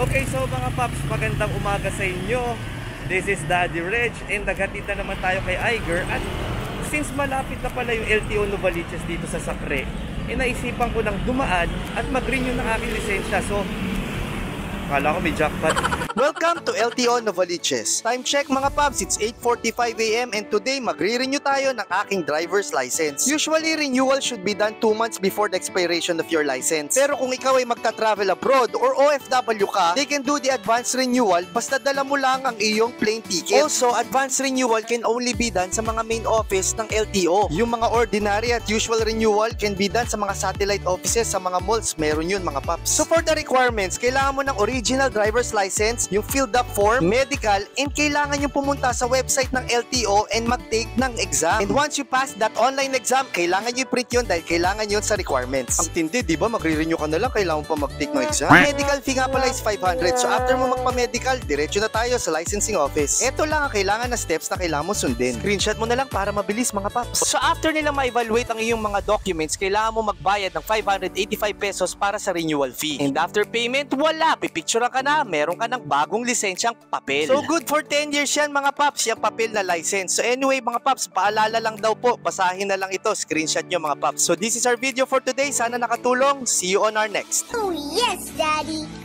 Okay, so mga paps, magandang umaga sa inyo. This is Daddy Reg and naghatid na naman tayo kay Iger. At since malapit na pala yung LTO Novaliches dito sa Sacre, naisipan ko lang dumaan at mag-renew ng aking lisensya. So, kala ko may jackpot. Welcome to LTO Novaliches. Time check mga paps, it's 8:45 AM and today magre-renew tayo ng aking driver's license. Usually, renewal should be done 2 months before the expiration of your license. Pero kung ikaw ay magta-travel abroad or OFW ka, they can do the advance renewal basta dala mo lang ang iyong plane ticket. Also, advance renewal can only be done sa mga main office ng LTO. Yung mga ordinary at usual renewal can be done sa mga satellite offices, sa mga malls, meron yun mga paps. So for the requirements, kailangan mo ng original driver's license, yung filled up form, medical, and kailangan yung pumunta sa website ng LTO and mag-take ng exam. And once you pass that online exam, kailangan nyo i-print yun dahil kailangan yun sa requirements. Ang tindi, di ba? Magre-renew ka na lang, kailangan pa mag-take ng exam. Medical fee nga pala is 500. So after mo magpa-medical, diretso na tayo sa licensing office. Ito lang ang kailangan na steps na kailangan mo sundin. Screenshot mo na lang para mabilis mga paps. So after nila ma-evaluate ang iyong mga documents, kailangan mo magbayad ng 585 pesos para sa renewal fee. And after payment, wala, pipicturean ka na, meron ka ng bagong lisensyang papel. So good for 10 years yan mga paps, yung papel na license. So anyway mga paps, paalala lang daw po, basahin na lang ito, screenshot nyo mga paps. So this is our video for today, sana nakatulong. See you on our next. Oh yes, Daddy!